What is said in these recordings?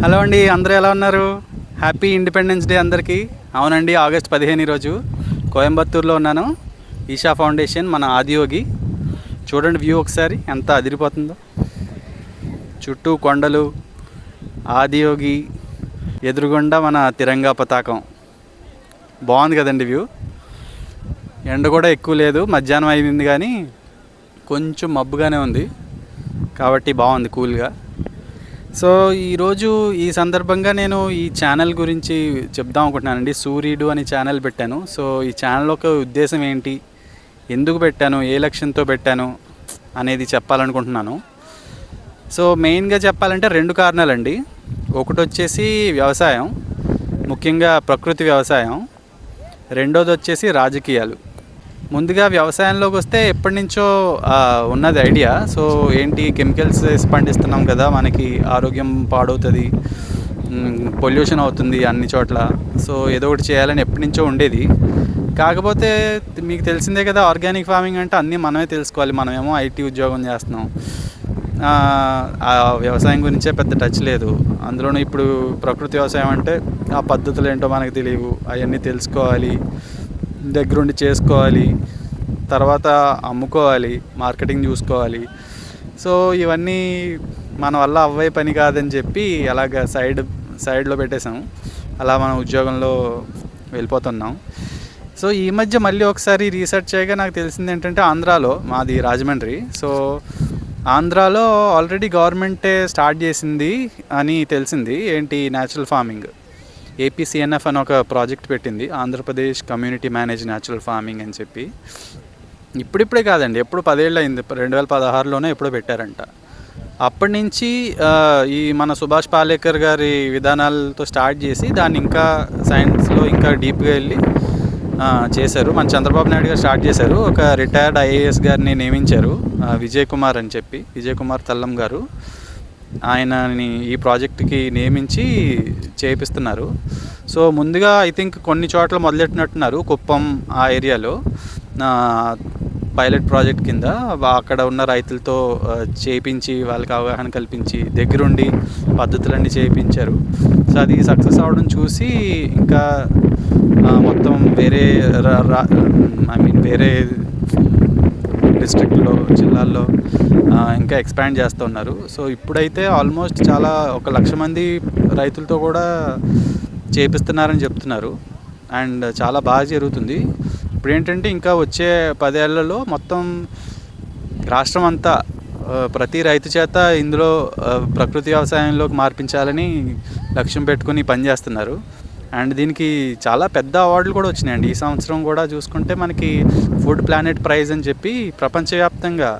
Hello అండి, అందరూ ఎలా ఉన్నారు? హ్యాపీ ఇండిపెండెన్స్ డే అందరికీ. అవునండి, ఆగస్ట్ 15 రోజు కోయంబత్తూరులో ఉన్నాను. ఈషా ఫౌండేషన్, మన ఆదియోగి. చూడండి వ్యూ ఒకసారి ఎంత అదిరిపోతుందో. చుట్టూ కొండలు, ఆదియోగి, ఎదురుగుండా మన తిరంగా పతాకం. బాగుంది కదండి వ్యూ. ఎండ కూడా ఎక్కువ లేదు, మధ్యాహ్నం అయింది కానీ కొంచెం మబ్బుగానే ఉంది కాబట్టి బాగుంది కూల్గా. సో ఈరోజు ఈ సందర్భంగా నేను ఈ ఛానల్ గురించి చెప్దాం అనుకుంటున్నానండి. సూర్యుడు అని ఛానల్ పెట్టాను. సో ఈ ఛానల్ యొక్క ఉద్దేశం ఏంటి, ఎందుకు పెట్టాను, ఏ లక్ష్యంతో పెట్టాను అనేది చెప్పాలనుకుంటున్నాను. సో మెయిన్గా చెప్పాలంటే 2 కారణాలండి. ఒకటి వచ్చేసి వ్యవసాయం, ముఖ్యంగా ప్రకృతి వ్యవసాయం. రెండోది వచ్చేసి రాజకీయాలు. ముందుగా వ్యవసాయంలోకి వస్తే ఎప్పటి నుంచో ఉన్నది ఐడియా. సో ఏంటి, కెమికల్స్ వేసి పండిస్తున్నాం కదా, మనకి ఆరోగ్యం పాడవుతుంది, పొల్యూషన్ అవుతుంది అన్ని చోట్ల. సో ఏదో ఒకటి చేయాలని ఎప్పటి నుంచో ఉండేది. కాకపోతే మీకు తెలిసిందే కదా, ఆర్గానిక్ ఫార్మింగ్ అంటే అన్నీ మనమే తెలుసుకోవాలి. మనమేమో ఐటీ ఉద్యోగం చేస్తున్నాం, ఆ వ్యవసాయం గురించే పెద్ద టచ్ లేదు. అందులోనూ ఇప్పుడు ప్రకృతి వ్యవసాయం అంటే ఆ పద్ధతులు ఏంటో మనకు తెలియవు. అవన్నీ తెలుసుకోవాలి, దగ్గరుండి చేసుకోవాలి, తర్వాత అమ్ముకోవాలి, మార్కెటింగ్ చూసుకోవాలి. సో ఇవన్నీ మన వల్ల అవ్వే పని కాదని చెప్పి అలాగ సైడ్లో పెట్టేసాం. అలా మనం ఉద్యోగంలో వెళ్ళిపోతున్నాం. సో ఈ మధ్య మళ్ళీ ఒకసారి రీసెర్చ్ చేయగా నాకు తెలిసింది ఏంటంటే, ఆంధ్రాలో, మాది రాజమండ్రి, సో ఆంధ్రాలో ఆల్రెడీ గవర్నమెంటే స్టార్ట్ చేసింది అని తెలిసింది. ఏంటి, న్యాచురల్ ఫార్మింగ్. ఏపీసీఎన్ఎఫ్ అని ఒక ప్రాజెక్ట్ పెట్టింది, Andhra Pradesh community manage natural farming అని చెప్పి. ఇప్పుడిప్పుడే కాదండి, ఎప్పుడు 10 ఏళ్ళు అయింది, 2016లోనే ఎప్పుడో పెట్టారంట. అప్పటి నుంచి ఈ మన సుభాష్ పాలేకర్ గారి విధానాలతో స్టార్ట్ చేసి దాన్ని ఇంకా సైన్స్లో ఇంకా డీప్గా వెళ్ళి చేశారు. మన చంద్రబాబు నాయుడు గారు స్టార్ట్ చేశారు. ఒక రిటైర్డ్ ఐఏఎస్ గారిని నియమించారు, విజయ్ కుమార్ అని చెప్పి, విజయ్ కుమార్ తల్లం గారు. ఆయనని ఈ ప్రాజెక్ట్కి నియమించి చేపిస్తున్నారు. సో ముందుగా ఐ థింక్ కొన్ని చోట్ల మొదలెట్టినట్టున్నారు, కుప్పం ఆ ఏరియాలో పైలట్ ప్రాజెక్ట్ కింద. అక్కడ ఉన్న రైతులతో చేయించి, వాళ్ళకి అవగాహన కల్పించి, దగ్గరుండి పద్ధతులన్నీ చేయించారు. సో అది సక్సెస్ అవ్వడం చూసి ఇంకా మొత్తం వేరే వేరే డిస్ట్రిక్ట్లో, జిల్లాల్లో ఇంకా ఎక్స్పాండ్ చేస్తూ ఉన్నారు. సో ఇప్పుడైతే ఆల్మోస్ట్ చాలా 1,00,000 మంది రైతులతో కూడా చేపిస్తున్నారని చెప్తున్నారు. అండ్ చాలా బాగా జరుగుతుంది. ఇప్పుడు ఏంటంటే ఇంకా వచ్చే 10 ఏళ్లలో మొత్తం రాష్ట్రం అంతా ప్రతి రైతు చేత ఇందులో ప్రకృతి వ్యవసాయంలోకి మార్పించాలని లక్ష్యం పెట్టుకుని పనిచేస్తున్నారు. అండ్ దీనికి చాలా పెద్ద అవార్డులు కూడా వచ్చినాయండి. ఈ సంవత్సరం కూడా చూసుకుంటే మనకి ఫుడ్ ప్లానెట్ ప్రైజ్ అని చెప్పి ప్రపంచవ్యాప్తంగా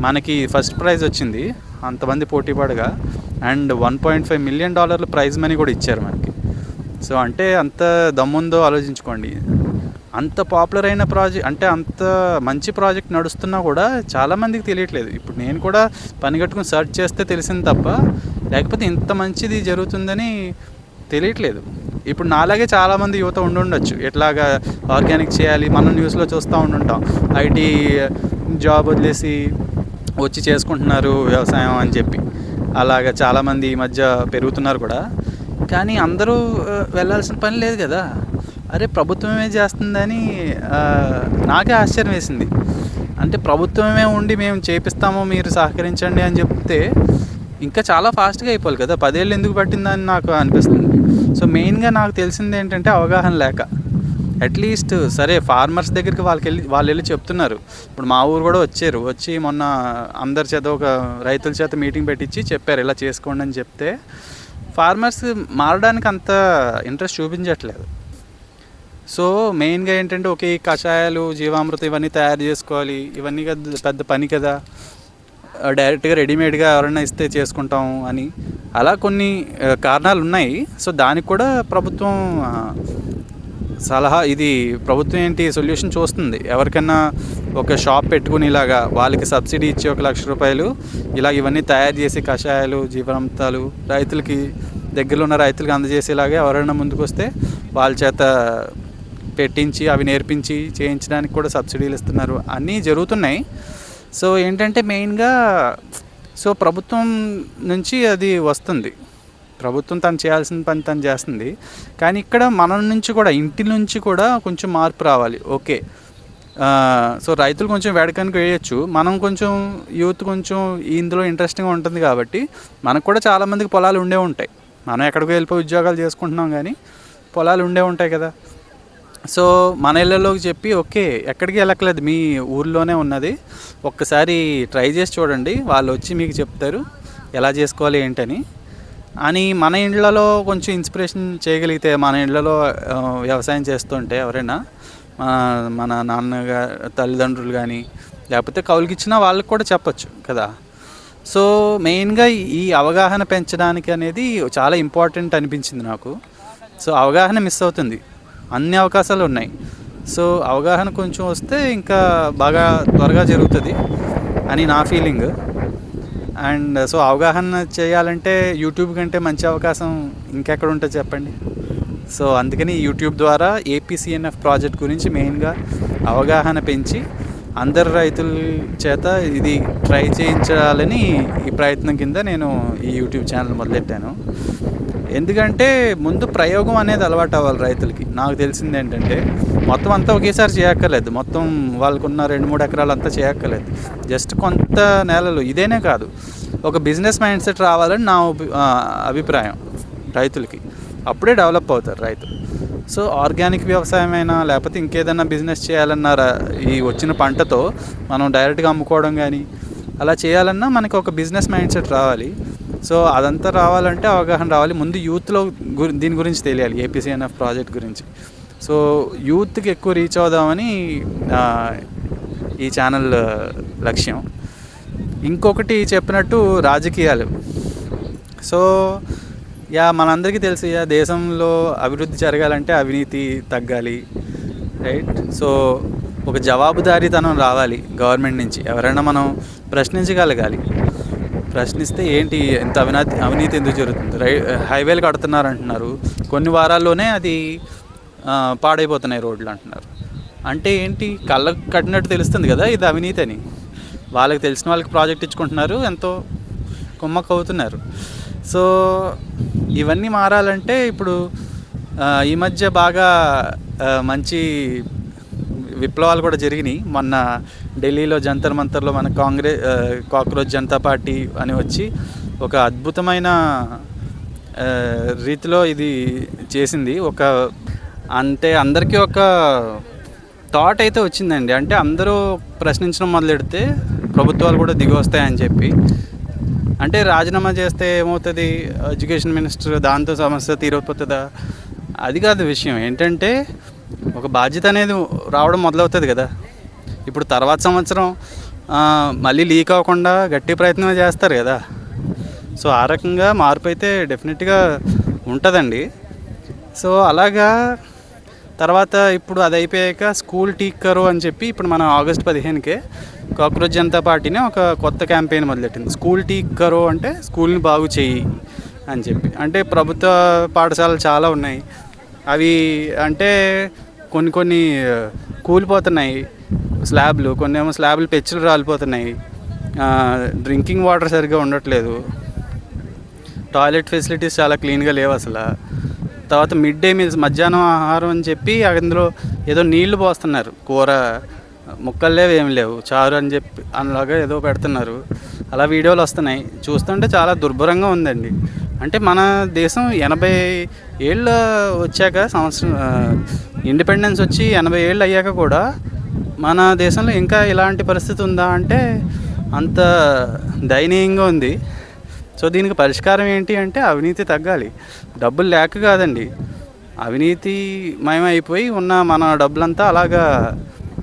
మనకి ఫస్ట్ ప్రైజ్ వచ్చింది, అంతమంది పోటీ పడగా. అండ్ $1.5 మిలియన్ ప్రైజ్ మనీ కూడా ఇచ్చారు మనకి. సో అంటే అంత దమ్ముందో ఆలోచించుకోండి. అంత పాపులర్ అయిన ప్రాజెక్ట్, అంటే అంత మంచి ప్రాజెక్ట్ నడుస్తున్నా కూడా చాలామందికి తెలియట్లేదు. ఇప్పుడు నేను కూడా పని కట్టుకుని సెర్చ్ చేస్తే తెలిసింది తప్ప, లేకపోతే ఇంత మంచిది జరుగుతుందని తెలియట్లేదు. ఇప్పుడు నాలాగే చాలామంది యువత ఉండొచ్చు, ఎట్లాగా ఆర్గానిక్ చేయాలి. మనం న్యూస్లో చూస్తూ ఉంటుంటాం, ఐటీ జాబ్ వదిలేసి వచ్చి చేసుకుంటున్నారు వ్యవసాయం అని చెప్పి. అలాగా చాలామంది ఈ మధ్య పెరుగుతున్నారు కూడా. కానీ అందరూ వెళ్ళాల్సిన పని లేదు కదా. అరే ప్రభుత్వమే చేస్తుందని నాకే ఆశ్చర్యం వేసింది. అంటే ప్రభుత్వమే ఉండి మేము చేపిస్తాము, మీరు సహకరించండి అని చెప్తే ఇంకా చాలా ఫాస్ట్గా అయిపోవాలి కదా. 10 ఏళ్ళు ఎందుకు పట్టిందని నాకు అనిపిస్తుంది. సో మెయిన్గా నాకు తెలిసింది ఏంటంటే అవగాహన లేక. అట్లీస్ట్ సరే ఫార్మర్స్ దగ్గరికి వాళ్ళు వెళ్ళి చెప్తున్నారు. ఇప్పుడు మా ఊరు కూడా వచ్చి మొన్న అందరి చేత, ఒక రైతుల చేత మీటింగ్ పెట్టించి చెప్పారు, ఇలా చేసుకోండి అని చెప్తే ఫార్మర్స్ మారడానికి అంత ఇంట్రెస్ట్ చూపించట్లేదు. సో మెయిన్గా ఏంటంటే ఒకే కషాయాలు, జీవామృతం ఇవన్నీ తయారు చేసుకోవాలి, ఇవన్నీ పెద్ద పని కదా, డైరెక్ట్గా రెడీమేడ్గా ఎవరైనా ఇస్తే చేసుకుంటాం అని, అలా కొన్ని కారణాలు ఉన్నాయి. సో దానికి కూడా ప్రభుత్వం ఇది ప్రభుత్వం ఏంటి సొల్యూషన్ చూస్తుంది. ఎవరికైనా ఒక షాప్ పెట్టుకుని ఇలాగా వాళ్ళకి సబ్సిడీ ఇచ్చి $1,00,000 ఇలా ఇవన్నీ తయారు చేసి కషాయాలు, జీవామృతాలు రైతులకి, దగ్గరలో ఉన్న రైతులకి అందజేసేలాగా ఎవరైనా ముందుకు వస్తే వాళ్ళ చేత పెట్టించి అవి నేర్పించి చేయించడానికి కూడా సబ్సిడీలు ఇస్తున్నారు. అన్నీ జరుగుతున్నాయి. సో ఏంటంటే మెయిన్గా సో ప్రభుత్వం నుంచి అది వస్తుంది. ప్రభుత్వం తను చేయాల్సిన పని తను చేస్తుంది. కానీ ఇక్కడ మన నుంచి కూడా, ఇంటి నుంచి కూడా కొంచెం మార్పు రావాలి. ఓకే, సో రైతులు కొంచెం వేడకానికి వేయచ్చు, మనం కొంచెం యూత్ కొంచెం ఇందులో ఇంట్రెస్టింగ్గా ఉంటుంది కాబట్టి మనకు కూడా చాలామందికి పొలాలు ఉండే ఉంటాయి. మనం ఎక్కడికి వెళ్ళిపోయి ఉద్యోగాలు చేసుకుంటున్నాం కానీ పొలాలు ఉండే ఉంటాయి కదా. సో మన ఇళ్ళలోకి చెప్పి ఓకే ఎక్కడికి వెళ్ళక్కలేదు, మీ ఊర్లోనే ఉన్నది, ఒక్కసారి ట్రై చేసి చూడండి, వాళ్ళు వచ్చి మీకు చెప్తారు ఎలా చేసుకోవాలి ఏంటని అని. మన ఇళ్ళలో కొంచెం ఇన్స్పిరేషన్ చేయగలిగితే, మన ఇళ్ళలో వ్యవసాయం చేస్తుంటే ఎవరైనా మన తల్లిదండ్రులు కానీ లేకపోతే కౌలుకి ఇచ్చినా వాళ్ళకి కూడా చెప్పచ్చు కదా. సో మెయిన్గా ఈ అవగాహన పెంచడానికి అనేది చాలా ఇంపార్టెంట్ అనిపించింది నాకు. సో అవగాహన మిస్ అవుతుంది, అన్ని అవకాశాలు ఉన్నాయి. సో అవగాహన కొంచెం వస్తే ఇంకా బాగా త్వరగా జరుగుతుంది అని నా ఫీలింగ్. అండ్ సో అవగాహన చేయాలంటే యూట్యూబ్ కంటే మంచి అవకాశం ఇంకెక్కడ ఉంటుంది చెప్పండి. సో అందుకని యూట్యూబ్ ద్వారా ఏపీసీఎన్ఎఫ్ ప్రాజెక్ట్ గురించి మెయిన్గా అవగాహన పెంచి అందరు రైతుల చేత ఇది ట్రై చేయించాలని ఈ ప్రయత్నం కింద నేను ఈ యూట్యూబ్ ఛానల్ మొదలెట్టాను. ఎందుకంటే ముందు ప్రయోగం అనేది అలవాటు అవ్వాలి రైతులకి. నాకు తెలిసింది ఏంటంటే మొత్తం అంతా ఒకేసారి చేయక్కర్లేదు, మొత్తం వాళ్ళకున్న 2-3 ఎకరాలు అంతా చేయక్కర్లేదు. జస్ట్ కొంత నేలలు, ఇదేనే కాదు, ఒక బిజినెస్ మైండ్ సెట్ రావాలని నా అభిప్రాయం రైతులకి. అప్పుడే డెవలప్ అవుతారు రైతులు. సో ఆర్గానిక్ వ్యవసాయమైనా లేకపోతే ఇంకేదైనా బిజినెస్ చేయాలన్నారా, ఈ వచ్చిన పంటతో మనం డైరెక్ట్గా అమ్ముకోవడం కానీ అలా చేయాలన్నా మనకి ఒక బిజినెస్ మైండ్ సెట్ రావాలి. సో అదంతా రావాలంటే అవగాహన రావాలి. ముందు యూత్లో దీని గురించి తెలియాలి, ఏపీసీఎన్ఎఫ్ ప్రాజెక్ట్ గురించి. సో యూత్కి ఎక్కువ రీచ్ అవుదామని ఈ ఛానల్ లక్ష్యం. ఇంకొకటి చెప్పినట్టు రాజకీయాలు. సో మనందరికీ తెలుసు, దేశంలో అభివృద్ధి జరగాలంటే అవినీతి తగ్గాలి, రైట్. సో ఒక జవాబుదారీతనం రావాలి గవర్నమెంట్ నుంచి. ఎవరైనా మనం ప్రశ్నించగలగాలి. ప్రశ్నిస్తే ఏంటి ఎంత అవినీతి ఎందుకు జరుగుతుంది, హైవేలు కడుతున్నారు అంటున్నారు, కొన్ని వారాల్లోనే అది పాడైపోతున్నాయి రోడ్లు అంటున్నారు. అంటే ఏంటి, కళ్ళకు కట్టినట్టు తెలుస్తుంది కదా ఇది అవినీతి అని. వాళ్ళకి తెలిసిన వాళ్ళకి ప్రాజెక్ట్ ఇచ్చుకుంటున్నారు, ఎంతో కుమ్మక్క అవుతున్నారు. సో ఇవన్నీ మారాలంటే ఇప్పుడు ఈ మధ్య బాగా మంచి విప్లవాలు కూడా జరిగినాయి. మొన్న ఢిల్లీలో జంతర్ మంతర్లో మన కాక్రోచ్ జనతా పార్టీ అని వచ్చి ఒక అద్భుతమైన రీతిలో ఇది చేసింది. అంటే అందరికీ ఒక థాట్ అయితే వచ్చిందండి. అంటే అందరూ ప్రశ్నించడం మొదలెడితే ప్రభుత్వాలు కూడా దిగి వస్తాయని చెప్పి. అంటే రాజీనామా చేస్తే ఏమవుతుంది, ఎడ్యుకేషన్ మినిస్టర్, దాంతో సమస్య తీరిపోతుందా, అది కాదు విషయం. ఏంటంటే ఒక బాధ్యత అనేది రావడం మొదలవుతుంది కదా. ఇప్పుడు తర్వాత సంవత్సరం మళ్ళీ లీక్ అవ్వకుండా గట్టి ప్రయత్నం చేస్తారు కదా. సో ఆ రకంగా మార్పు అయితే డెఫినెట్గా ఉంటుందండి. సో అలాగా తర్వాత ఇప్పుడు అది అయిపోయాక స్కూల్ టీక్ కరో అని చెప్పి ఇప్పుడు మన ఆగస్టు 15కే కాక్రోచ్ జనతా పార్టీనే ఒక కొత్త క్యాంపెయిన్ మొదలెట్టింది. స్కూల్ టీక్ కరో అంటే స్కూల్ని బాగు చేయి అని చెప్పి. అంటే ప్రభుత్వ పాఠశాలలు చాలా ఉన్నాయి, అవి అంటే కొన్ని కూలిపోతున్నాయి స్లాబ్లు, కొన్ని ఏమో స్లాబ్లు పెచ్చులు రాలిపోతున్నాయి, డ్రింకింగ్ వాటర్ సరిగ్గా ఉండట్లేదు, టాయిలెట్ ఫెసిలిటీస్ చాలా క్లీన్గా లేవు అసలు. తర్వాత మిడ్ డే మీల్స్, మధ్యాహ్నం ఆహారం అని చెప్పి అందులో ఏదో నీళ్లు పోస్తున్నారు, కూర ముక్కలు లేవు, ఏమి లేవు, చారు అని చెప్పి అలాగా ఏదో పెడుతున్నారు. అలా వీడియోలు వస్తున్నాయి, చూస్తుంటే చాలా దుర్భరంగా ఉందండి. అంటే మన దేశం 80 ఏళ్ళు వచ్చాక, ఇండిపెండెన్స్ వచ్చి 80 ఏళ్ళు అయ్యాక కూడా మన దేశంలో ఇంకా ఇలాంటి పరిస్థితి ఉందా అంటే అంత దయనీయంగా ఉంది. సో దీనికి పరిష్కారం ఏంటి అంటే అవినీతి తగ్గాలి. డబ్బులు లేక కాదండి, అవినీతి మయమైపోయి ఉన్న మన డబ్బులంతా అలాగా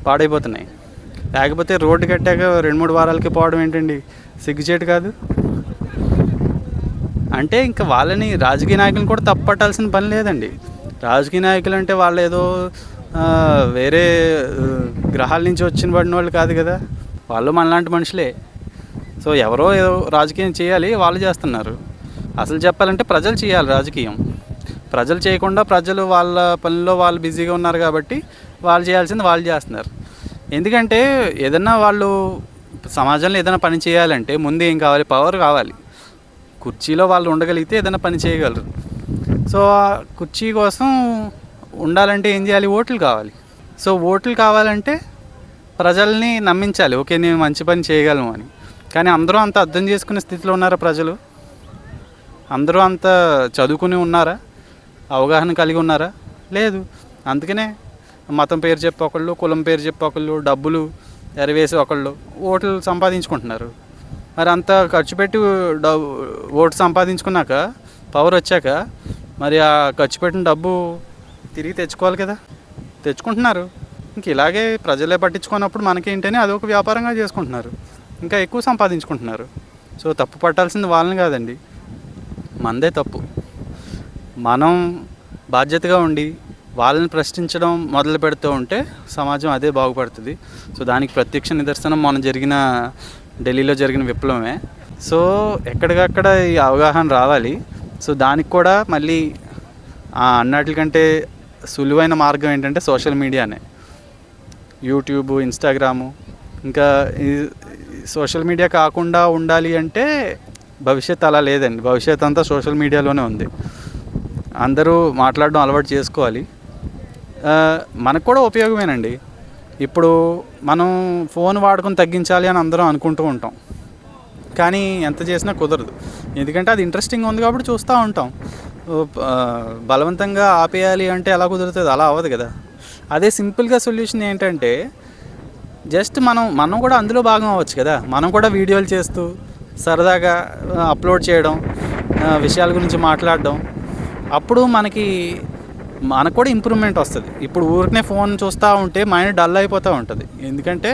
పాడైపోతున్నాయి. లేకపోతే రోడ్డు కట్టాక 2-3 వారాలకి పోవడం ఏంటండి, సిగ్గుచేటు కాదు. అంటే ఇంకా వాళ్ళని, రాజకీయ నాయకులను కూడా తప్పట్టాల్సిన పని లేదండి. రాజకీయ నాయకులు అంటే వాళ్ళు ఏదో వేరే గ్రహాల నుంచి పడిన వాళ్ళు కాదు కదా, వాళ్ళు మనలాంటి మనుషులే. సో ఎవరో ఏదో రాజకీయం చేయాలి, వాళ్ళు చేస్తున్నారు. అసలు చెప్పాలంటే ప్రజలు చేయాలి రాజకీయం. ప్రజలు చేయకుండా ప్రజలు వాళ్ళ పనిలో వాళ్ళు బిజీగా ఉన్నారు కాబట్టి వాళ్ళు చేయాల్సింది వాళ్ళు చేస్తున్నారు. ఎందుకంటే ఏదన్నా వాళ్ళు సమాజంలో ఏదైనా పని చేయాలంటే ముందు ఏం కావాలి, పవర్ కావాలి. కుర్చీలో వాళ్ళు ఉండగలిగితే ఏదైనా పని చేయగలరు. సో ఆ కుర్చీ కోసం ఉండాలంటే ఏం చేయాలి? ఓట్లు కావాలి. సో ఓట్లు కావాలంటే ప్రజల్ని నమ్మించాలి, ఓకే నేను మంచి పని చేయగలను అని. కానీ అందరూ అంత అర్థం చేసుకునే స్థితిలో ఉన్నారా ప్రజలు? అందరూ అంత చదువుకుని ఉన్నారా? అవగాహన కలిగి ఉన్నారా? లేదు. అందుకనే మతం పేరు చెప్పి ఒకళ్ళు, కులం పేరు చెప్పి ఒకళ్ళు, డబ్బులు ఎరవేసి ఒకళ్ళు ఓట్లు సంపాదించుకుంటున్నారు. మరి అంత ఖర్చు పెట్టి ఓటు సంపాదించుకున్నాక, పవర్ వచ్చాక, మరి ఆ ఖర్చు పెట్టిన డబ్బు తిరిగి తెచ్చుకోవాలి కదా. తెచ్చుకుంటున్నారు. ఇంక ఇలాగే ప్రజలే పట్టించుకున్నప్పుడు మనకేంటని అదొక వ్యాపారంగా చేసుకుంటున్నారు, ఇంకా ఎక్కువ సంపాదించుకుంటున్నారు. సో తప్పు పట్టాల్సింది వాళ్ళని కాదండి, మనదే తప్పు. మనం బాధ్యతగా ఉండి వాళ్ళని ప్రశ్నించడం మొదలు పెడుతూ ఉంటే సమాజం అదే బాగుపడుతుంది. సో దానికి ప్రత్యక్ష నిదర్శనం మొన్న జరిగిన ఢిల్లీలో జరిగిన విప్లవమే. సో ఎక్కడికక్కడ ఈ అవగాహన రావాలి. సో దానికి కూడా మళ్ళీ అన్నిటికంటే సులువైన మార్గం ఏంటంటే సోషల్ మీడియానే. యూట్యూబ్, ఇన్స్టాగ్రాము, ఇంకా ఈ సోషల్ మీడియా కాకుండా ఉండాలి అంటే భవిష్యత్ అలా లేదండి. భవిష్యత్ అంతా సోషల్ మీడియాలోనే ఉంది. అందరూ మాట్లాడడం అలవాటు చేసుకోవాలి. మనకు కూడా ఉపయోగమేనండి. ఇప్పుడు మనం ఫోన్ వాడకం తగ్గించాలి అని అందరం అనుకుంటూ ఉంటాం, కానీ ఎంత చేసినా కుదరదు. ఎందుకంటే అది ఇంట్రెస్టింగ్ ఉంది కాబట్టి చూస్తూ ఉంటాం. బలవంతంగా ఆపేయాలి అంటే ఎలా కుదురుతుంది? అలా అవ్వదు కదా. అదే సింపుల్గా సొల్యూషన్ ఏంటంటే జస్ట్ మనం కూడా అందులో భాగం అవ్వచ్చు కదా. మనం కూడా వీడియోలు చేస్తూ సరదాగా అప్లోడ్ చేయడం, విషయాల గురించి మాట్లాడడం, అప్పుడు మనకు కూడా ఇంప్రూవ్మెంట్ వస్తుంది. ఇప్పుడు ఊరికనే ఫోన్ చూస్తూ ఉంటే మైండ్ డల్ అయిపోతూ ఉంటుంది. ఎందుకంటే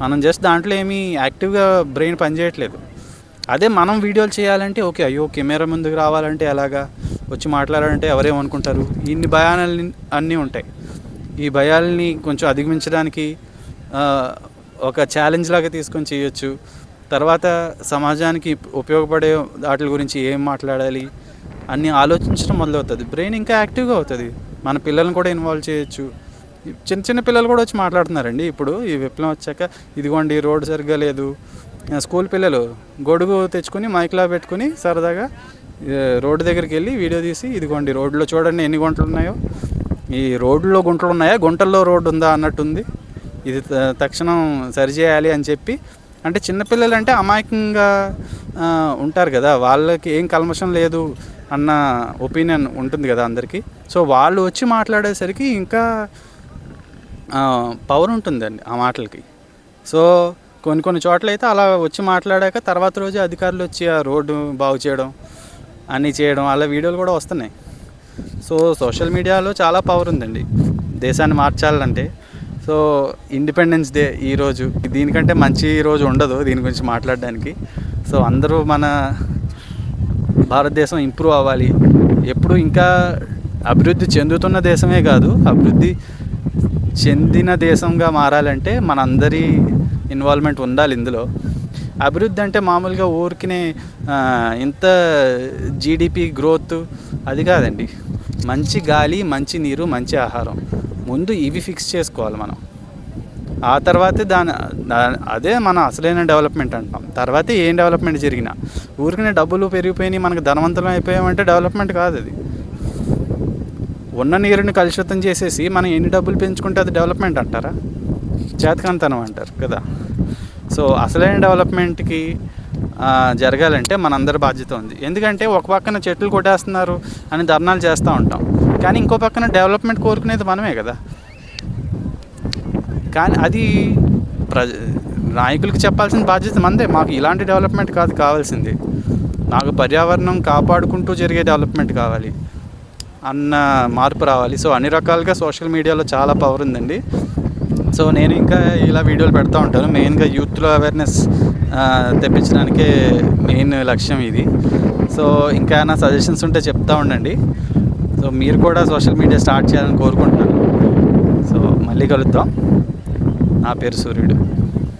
మనం జస్ట్ దాంట్లో ఏమీ యాక్టివ్గా బ్రెయిన్ పనిచేయట్లేదు. అదే మనం వీడియోలు చేయాలంటే ఓకే, అయ్యో కెమెరా ముందుకు రావాలంటే ఎలాగా, వచ్చి మాట్లాడాలంటే ఎవరేమనుకుంటారు, ఇన్ని భయాలు అన్నీ ఉంటాయి. ఈ భయాల్ని కొంచెం అధిగమించడానికి ఒక ఛాలెంజ్ లాగా తీసుకొని చేయొచ్చు. తర్వాత సమాజానికి ఉపయోగపడే వాటి గురించి ఏం మాట్లాడాలి అన్నీ ఆలోచించడం మొదలవుతుంది. బ్రెయిన్ ఇంకా యాక్టివ్గా అవుతుంది. మన పిల్లల్ని కూడా ఇన్వాల్వ్ చేయొచ్చు. చిన్న చిన్న పిల్లలు కూడా వచ్చి మాట్లాడుతున్నారండి ఇప్పుడు ఈ విప్లవం వచ్చాక. ఇదిగోండి రోడ్డు సరిగ్గా లేదు, స్కూల్ పిల్లలు గొడుగు తెచ్చుకొని మైక్లా పెట్టుకుని సరదాగా రోడ్డు దగ్గరికి వెళ్ళి వీడియో తీసి, ఇదిగోండి రోడ్లో చూడండి ఎన్ని గుంటలు ఉన్నాయో, ఈ రోడ్లో గుంటలు ఉన్నాయా, గుంటల్లో రోడ్డు ఉందా అన్నట్టుంది, ఇది తక్షణం సరిచేయాలి అని చెప్పి. అంటే చిన్నపిల్లలు అంటే అమాయకంగా ఉంటారు కదా, వాళ్ళకి ఏం కల్మషం లేదు అన్న ఒపీనియన్ ఉంటుంది కదా అందరికీ. సో వాళ్ళు వచ్చి మాట్లాడేసరికి ఇంకా పవర్ ఉంటుందండి ఆ మాటలకి. సో కొన్ని చోట్ల అయితే అలా వచ్చి మాట్లాడాక తర్వాత రోజు అధికారులు వచ్చి ఆ రోడ్డు బాగు చేయడం, అన్నీ చేయడం, అలా వీడియోలు కూడా వస్తున్నాయి. సో సోషల్ మీడియాలో చాలా పవర్ ఉందండి దేశాన్ని మార్చాలంటే. సో ఇండిపెండెన్స్ డే ఈరోజు, దీనికంటే మంచి రోజు ఉండదు దీని గురించి మాట్లాడడానికి. సో అందరూ మన భారతదేశం ఇంప్రూవ్ అవ్వాలి. ఎప్పుడు ఇంకా అభివృద్ధి చెందుతున్న దేశమే కాదు, అభివృద్ధి చెందిన దేశంగా మారాలంటే మనందరి ఇన్వాల్వ్మెంట్ ఉండాలి ఇందులో. అభివృద్ధి అంటే మామూలుగా ఊరికినే ఇంత జీడిపి గ్రోత్ అది కాదండి. మంచి గాలి, మంచి నీరు, మంచి ఆహారం, ముందు ఇవి ఫిక్స్ చేసుకోవాలి మనం. ఆ తర్వాతే అదే మన అసలైన డెవలప్మెంట్ అంటాం. తర్వాతే ఏం డెవలప్మెంట్ జరిగినా ఊరికనే డబ్బులు పెరిగిపోయినాయి, మనకు ధనవంతులం అయిపోయామంటే డెవలప్మెంట్ కాదు అది. ఉన్న నీరుని కలుషితం చేసేసి మనం ఎన్ని డబ్బులు పెంచుకుంటే అది డెవలప్మెంట్ అంటారా? చేతకంతనం అంటారు కదా. సో అసలైన డెవలప్మెంట్కి జరగాలంటే మనందరి బాధ్యత ఉంది. ఎందుకంటే ఒక పక్కన చెట్లు కొట్టేస్తున్నారు అని ధర్నాలు చేస్తూ ఉంటాం, కానీ ఇంకో పక్కన డెవలప్మెంట్ కోరుకునేది మనమే కదా. కానీ అది నాయకులకు చెప్పాల్సిన బాధ్యత మనదే. మాకు ఇలాంటి డెవలప్మెంట్ కాదు కావాల్సింది, నాకు పర్యావరణం కాపాడుకుంటూ జరిగే డెవలప్మెంట్ కావాలి అన్న మార్పు రావాలి. సో అన్ని రకాలుగా సోషల్ మీడియాలో చాలా పవర్ ఉందండి. సో నేను ఇంకా ఇలా వీడియోలు పెడతా ఉంటాను. మెయిన్గా యూత్లో అవేర్నెస్ తెప్పించడానికే మెయిన్ లక్ష్యం ఇది. సో ఇంకా నా సజెషన్స్ ఉంటే చెప్తా ఉండండి. సో మీరు కూడా సోషల్ మీడియా స్టార్ట్ చేయాలని కోరుకుంటున్నాను. సో మళ్ళీ కలుద్దాం. నా పేరు సూర్యుడు.